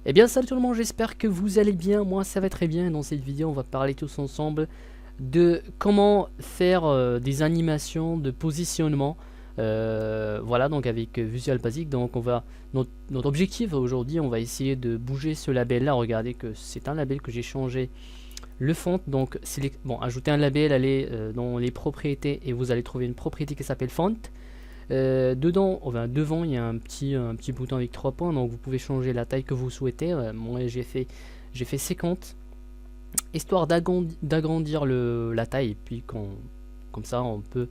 Eh bien salut tout le monde, j'espère que vous allez bien, moi ça va très bien. Dans cette vidéo on va parler tous ensemble de comment faire des animations de positionnement. Voilà, donc avec Visual Basic. Donc notre objectif aujourd'hui, on va essayer de bouger ce label là. Regardez que c'est un label que j'ai changé le font. Donc bon, ajouter un label, allez dans les propriétés et vous allez trouver une propriété qui s'appelle font. Dedans, enfin, devant, il y a un petit bouton avec 3 points, donc vous pouvez changer la taille que vous souhaitez. Moi, j'ai fait 50, histoire d'agrandir la taille, et puis comme ça, on peut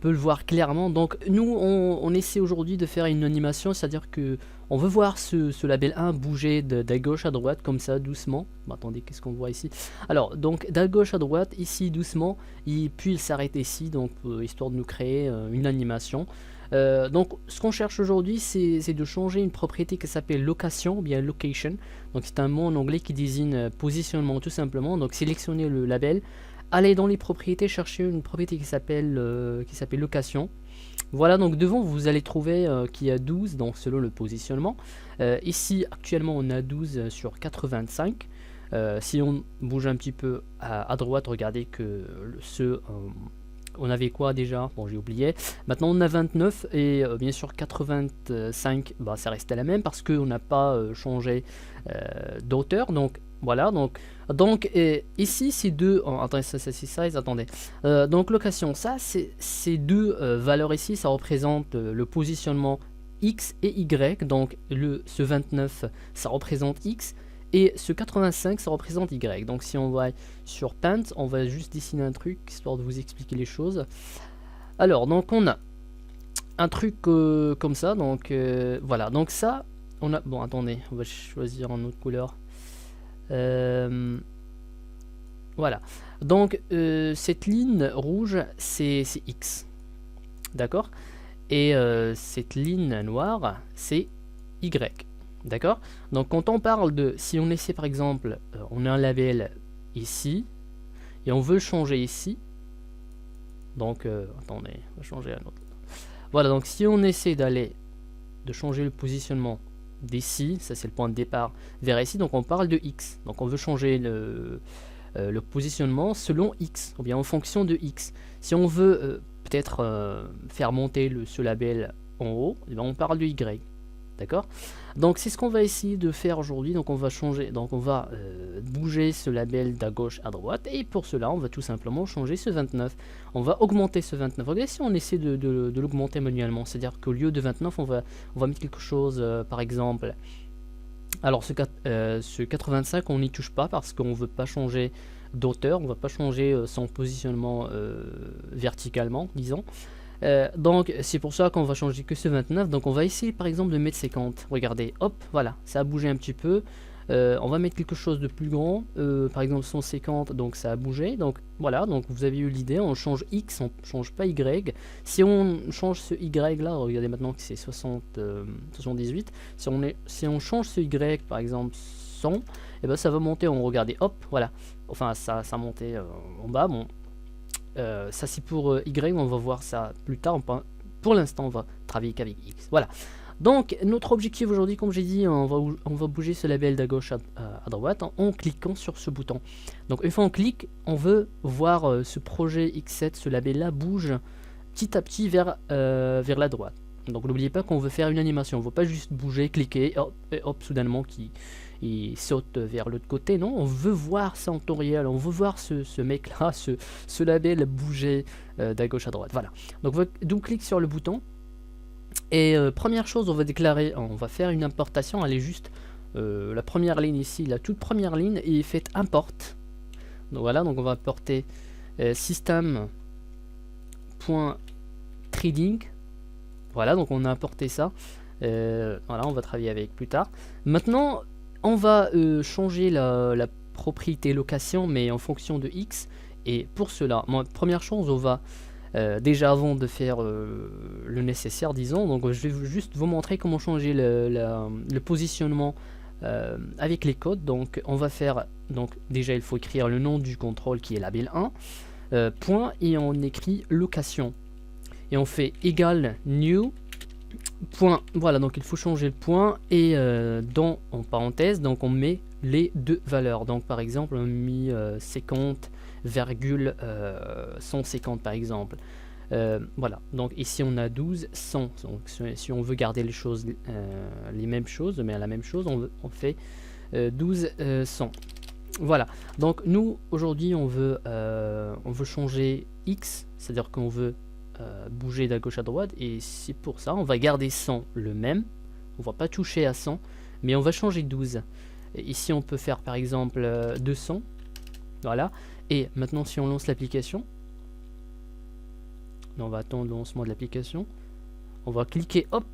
le voir clairement. Donc nous on essaie aujourd'hui de faire une animation, c'est à dire que on veut voir ce label 1 bouger de gauche à droite comme ça doucement. Bon, attendez, qu'est-ce qu'on voit ici? Alors donc de gauche à droite ici doucement, et puis il s'arrête ici, donc histoire de nous créer une animation. Donc ce qu'on cherche aujourd'hui, c'est de changer une propriété qui s'appelle location ou bien location. Donc c'est un mot en anglais qui désigne positionnement tout simplement. Donc sélectionnez le label, allez dans les propriétés, chercher une propriété qui s'appelle location. Voilà, donc devant vous allez trouver qu'il y a 12, donc selon le positionnement. Ici actuellement on a 12 sur 85. Si on bouge un petit peu à droite, regardez que on avait quoi déjà? Bon, j'ai oublié. Maintenant on a 29 et bien sûr 85, bah, ça restait la même parce qu'on n'a pas changé d'auteur. Donc voilà, donc ici c'est deux. Oh, attendez, ça c'est size, attendez. Donc location, ça c'est deux valeurs ici, ça représente le positionnement X et Y. Donc ce 29 ça représente X. Et ce 85 ça représente Y. Donc si on va sur Paint, on va juste dessiner un truc histoire de vous expliquer les choses. Alors donc on a un truc comme ça. Donc voilà. Donc ça on a. Bon attendez, on va choisir une autre couleur. Voilà. Donc cette ligne rouge c'est X. D'accord. Et cette ligne noire c'est Y. D'accord. Donc quand on parle de, si on essaie par exemple, on a un label ici et on veut changer ici. Donc attendez, on va changer un autre. Voilà, donc si on essaie de changer le positionnement d'ici, ça c'est le point de départ, vers ici, donc on parle de X. Donc on veut changer le positionnement selon X, ou bien en fonction de X. Si on veut peut-être faire monter ce label en haut, eh bien on parle de Y. D'accord. Donc c'est ce qu'on va essayer de faire aujourd'hui. Donc on va changer, donc on va bouger ce label de gauche à droite, et pour cela on va tout simplement changer ce 29. On va augmenter ce 29. Regardez si on essaie de l'augmenter manuellement, c'est à dire qu'au lieu de 29 on va mettre quelque chose par exemple. Alors ce 85 on n'y touche pas parce qu'on ne veut pas changer d'auteur, on ne va pas changer son positionnement verticalement, disons. Donc c'est pour ça qu'on va changer que ce 29. Donc on va essayer par exemple de mettre 50. Regardez, hop, voilà, ça a bougé un petit peu. On va mettre quelque chose de plus grand, par exemple 150, donc ça a bougé. Donc voilà, donc vous avez eu l'idée, on change X, on change pas Y. Si on change ce Y là, regardez maintenant que c'est 78. Si on change ce Y par exemple 100, et ben ça va monter, on regardez, hop, voilà. Enfin ça a monté en bas, bon. Ça c'est pour Y, on va voir ça plus tard. Pour l'instant on va travailler qu'avec X. Voilà. Donc notre objectif aujourd'hui, comme j'ai dit, on va bouger ce label de gauche à droite en cliquant sur ce bouton. Donc une fois on clique, on veut voir ce projet X7, ce label là bouge petit à petit vers la droite. Donc n'oubliez pas qu'on veut faire une animation, on ne veut pas juste bouger, cliquer et hop soudainement il saute vers l'autre côté. Non, on veut voir ça en temps réel, on veut voir ce mec là, ce label bouger de gauche à droite. Voilà, donc on va double-clic sur le bouton et première chose, on va déclarer, on va faire une importation. Elle est juste la première ligne ici, la toute première ligne, et faites import. Donc voilà, donc on va importer system.trading. Voilà, donc on a importé ça. Voilà, on va travailler avec plus tard. Maintenant on va changer la propriété location, mais en fonction de X. Et pour cela, première chose, on va déjà, avant de faire le nécessaire, disons, donc je vais juste vous montrer comment changer le positionnement avec les codes. Donc on va faire, donc déjà il faut écrire le nom du contrôle qui est label 1, point, et on écrit location et on fait égal new point, voilà, donc il faut changer le point et en parenthèse, donc on met les deux valeurs. Donc par exemple, on a mis 50,150 par exemple. Voilà, donc ici on a 12, 100. Donc si on veut garder les choses, les mêmes choses, mais à la même chose, on fait 12, 100. Voilà, donc nous aujourd'hui on veut changer x, c'est-à-dire qu'on veut bouger de gauche à droite, et c'est pour ça on va garder 100 le même, on va pas toucher à 100, mais on va changer 12. Et ici on peut faire par exemple 200, voilà, et maintenant si on lance l'application, on va attendre le lancement de l'application, on va cliquer, hop,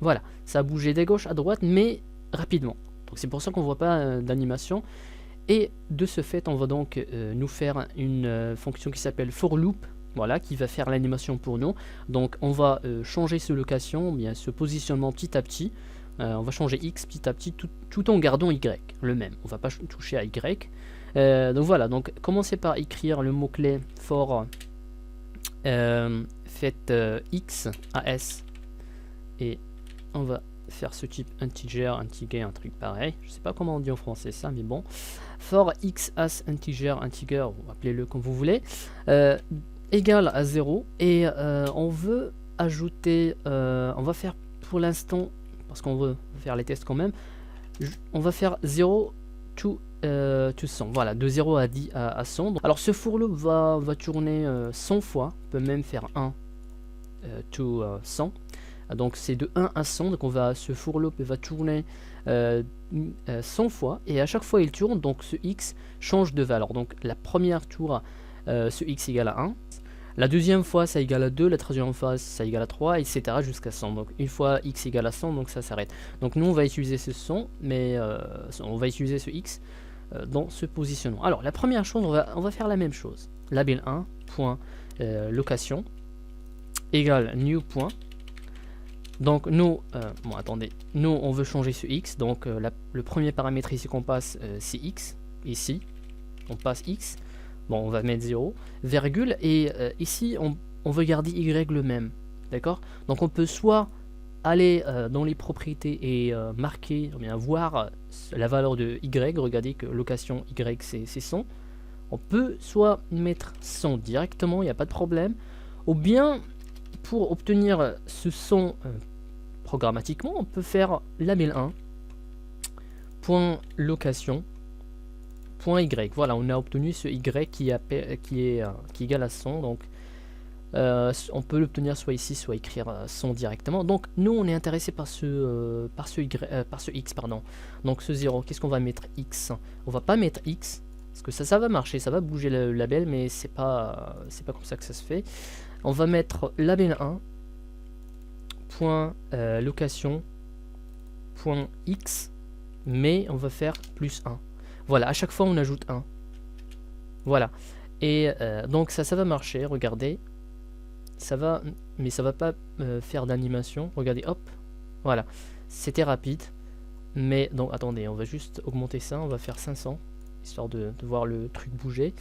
voilà, ça a bougé de gauche à droite, mais rapidement. Donc c'est pour ça qu'on voit pas d'animation. Et de ce fait, on va donc nous faire une fonction qui s'appelle for loop, voilà, qui va faire l'animation pour nous. Donc on va changer ce location, bien ce positionnement petit à petit. On va changer x petit à petit, tout en gardant y, le même. On va pas toucher à y. Donc voilà, donc commencez par écrire le mot-clé for faites x à s, et on va faire ce type integer, un truc pareil. Je sais pas comment on dit en français ça, mais bon. For x as integer, ou appelez-le comme vous voulez, égal à 0, et on veut ajouter, on va faire pour l'instant, parce qu'on veut faire les tests quand même, on va faire 0 to 100, voilà, de 0 à 10 à 100. Alors ce for loop va tourner 100 fois, on peut même faire 1 to 100. Donc c'est de 1 à 100, donc ce for loop va tourner 100 fois, et à chaque fois il tourne, donc ce x change de valeur. Donc la première tour, ce x égale à 1, la deuxième fois ça égale à 2, la troisième fois ça égale à 3, etc. jusqu'à 100. Donc une fois x égale à 100, donc ça s'arrête. Donc nous on va utiliser ce 100, mais on va utiliser ce x dans ce positionnement. Alors la première chose, on va faire la même chose. Label 1, point, location, égale new point. Donc nous, bon attendez, nous on veut changer ce x, donc le premier paramètre ici qu'on passe c'est x, ici on passe x, bon on va mettre 0, virgule, et ici on veut garder y le même, d'accord? Donc on peut soit aller dans les propriétés et marquer, ou bien voir la valeur de y, regardez que location y c'est 100, on peut soit mettre 100 directement, il n'y a pas de problème, ou bien pour obtenir ce son programmatiquement, on peut faire label 1 point location point y. Voilà, on a obtenu ce y qui est égal à 100. Donc on peut l'obtenir soit ici, soit écrire 100 directement. Donc nous on est intéressé par ce x, pardon. Donc ce 0, qu'est-ce qu'on va mettre x? On va pas mettre x parce que ça va marcher, ça va bouger le label, mais c'est pas comme ça que ça se fait. On va mettre label 1 point location point x, mais on va faire plus 1. Voilà, à chaque fois on ajoute 1. Voilà, et donc ça va marcher, regardez, ça va, mais ça va pas faire d'animation. Regardez, hop, voilà, c'était rapide, mais donc attendez, on va juste augmenter ça, on va faire 500 histoire de voir le truc bouger.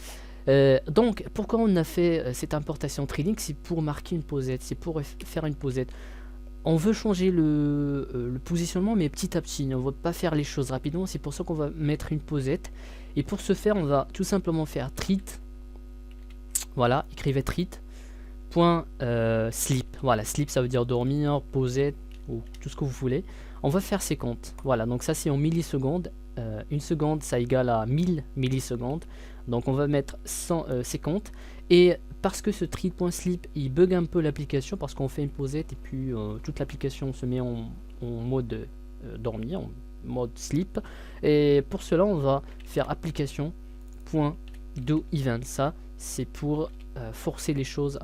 Donc pourquoi on a fait cette importation Trilink? C'est pour marquer une posette, c'est pour faire une posette. On veut changer le positionnement, mais petit à petit, on ne va pas faire les choses rapidement, c'est pour ça qu'on va mettre une posette. Et pour ce faire, on va tout simplement faire treat, voilà, écrivez treat, point sleep, voilà, sleep ça veut dire dormir, posette, ou tout ce que vous voulez. On va faire 50, voilà, donc ça c'est en millisecondes, une seconde ça égale à 1000 millisecondes, donc on va mettre 50, et parce que ce treat.sleep il bug un peu l'application, parce qu'on fait une posette et puis toute l'application se met en mode dormir, en mode sleep, et pour cela on va faire application.doEvent. Ça c'est pour forcer les choses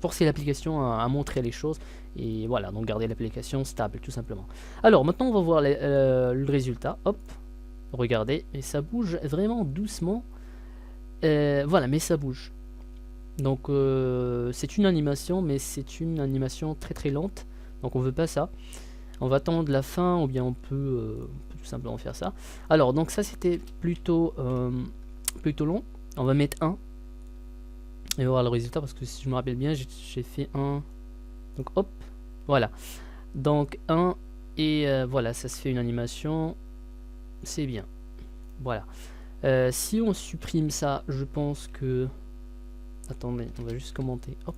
forcer l'application à montrer les choses, et voilà, donc garder l'application stable tout simplement. Alors maintenant on va voir le résultat. Hop, regardez, et ça bouge vraiment doucement. Voilà, mais ça bouge. Donc c'est une animation, mais c'est une animation très très lente. Donc on veut pas ça. On va attendre la fin, ou bien on peut tout simplement faire ça. Alors donc ça c'était plutôt long. On va mettre 1 et on va voir le résultat, parce que si je me rappelle bien, j'ai fait 1, Donc hop, voilà. Donc 1 et voilà, ça se fait une animation. C'est bien. Voilà. Si on supprime ça, je pense que... Attendez, on va juste commenter. Hop.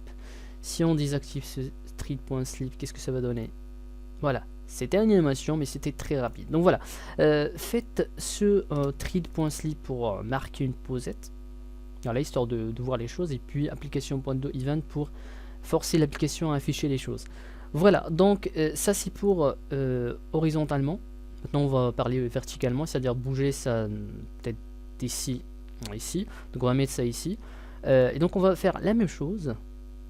Si on désactive ce thread.sleep, qu'est-ce que ça va donner? Voilà. C'était une animation, mais c'était très rapide. Donc voilà. Faites ce thread.sleep pour marquer une pausette. Voilà, histoire de voir les choses. Et puis application.doEvent pour forcer l'application à afficher les choses. Voilà, donc ça c'est pour horizontalement. Maintenant on va parler verticalement, c'est-à-dire bouger ça peut-être d'ici, ici. Donc on va mettre ça ici. Et donc on va faire la même chose,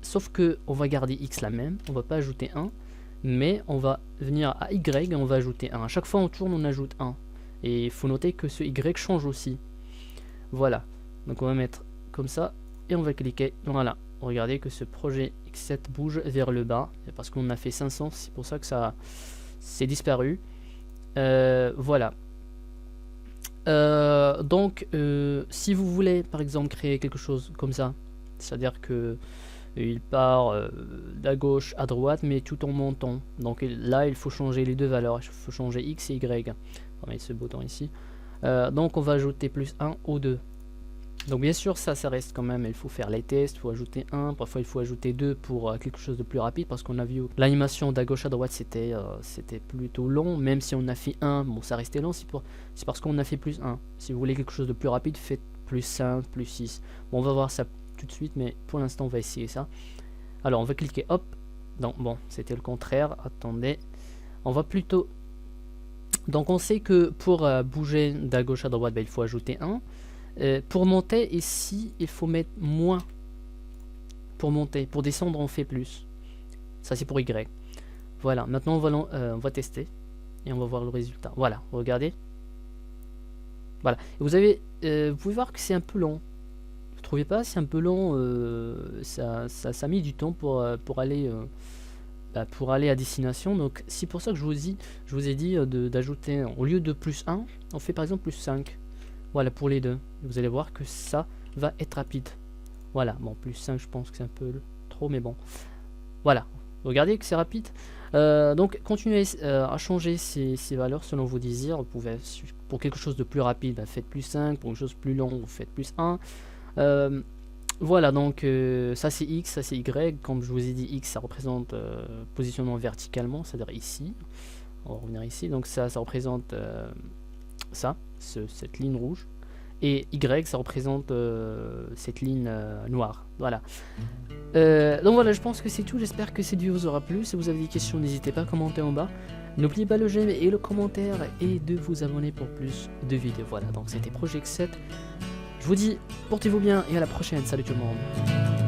sauf que on va garder X la même, on va pas ajouter 1, mais on va venir à Y et on va ajouter 1. À chaque fois on tourne, on ajoute 1. Et il faut noter que ce Y change aussi. Voilà, donc on va mettre comme ça et on va cliquer. Voilà, regardez que ce projet X7 bouge vers le bas, parce qu'on a fait 500, c'est pour ça que ça c'est disparu. Voilà. Donc si vous voulez par exemple créer quelque chose comme ça, c'est-à-dire que il part de gauche à droite mais tout en montant, donc là il faut changer les deux valeurs, il faut changer X et Y. On va mettre ce bouton ici. Donc on va ajouter plus 1 ou 2. Donc bien sûr ça reste quand même, il faut faire les tests, il faut ajouter 1, parfois il faut ajouter 2 pour quelque chose de plus rapide, parce qu'on a vu l'animation d'à gauche à droite c'était plutôt long, même si on a fait 1, bon ça restait long, c'est parce qu'on a fait plus 1. Si vous voulez quelque chose de plus rapide, faites plus 5, plus 6. Bon on va voir ça tout de suite, mais pour l'instant on va essayer ça. Alors on va cliquer hop, non bon c'était le contraire, attendez, on va plutôt... Donc on sait que pour bouger d'à gauche à droite, ben, il faut ajouter 1. Pour monter ici il faut mettre moins. Pour monter, pour descendre on fait plus. Ça c'est pour Y. Voilà, maintenant on va tester et on va voir le résultat. Voilà, regardez. Voilà, et vous pouvez voir que c'est un peu long. Vous trouvez pas? C'est un peu long. Ça a mis du temps pour aller à destination. Donc c'est pour ça que je vous ai dit d'ajouter, au lieu de plus 1, on fait par exemple plus 5. Voilà pour les deux. Vous allez voir que ça va être rapide. Voilà, bon plus 5 je pense que c'est un peu trop, mais bon. Voilà, regardez que c'est rapide. Donc continuez à changer ces valeurs selon vos désirs. Vous pouvez, pour quelque chose de plus rapide, faites plus 5. Pour quelque chose de plus long, vous faites plus 1. Voilà, donc ça c'est X, ça c'est Y. Comme je vous ai dit, X ça représente positionnement verticalement, c'est-à-dire ici. On va revenir ici, donc ça représente cette ligne rouge. Et Y ça représente cette ligne noire. Voilà. Donc voilà, je pense que c'est tout. J'espère que cette vidéo vous aura plu. Si vous avez des questions, n'hésitez pas à commenter en bas. N'oubliez pas le j'aime et le commentaire, et de vous abonner pour plus de vidéos. Voilà, donc c'était Projet X7. Je vous dis, portez-vous bien et à la prochaine. Salut tout le monde.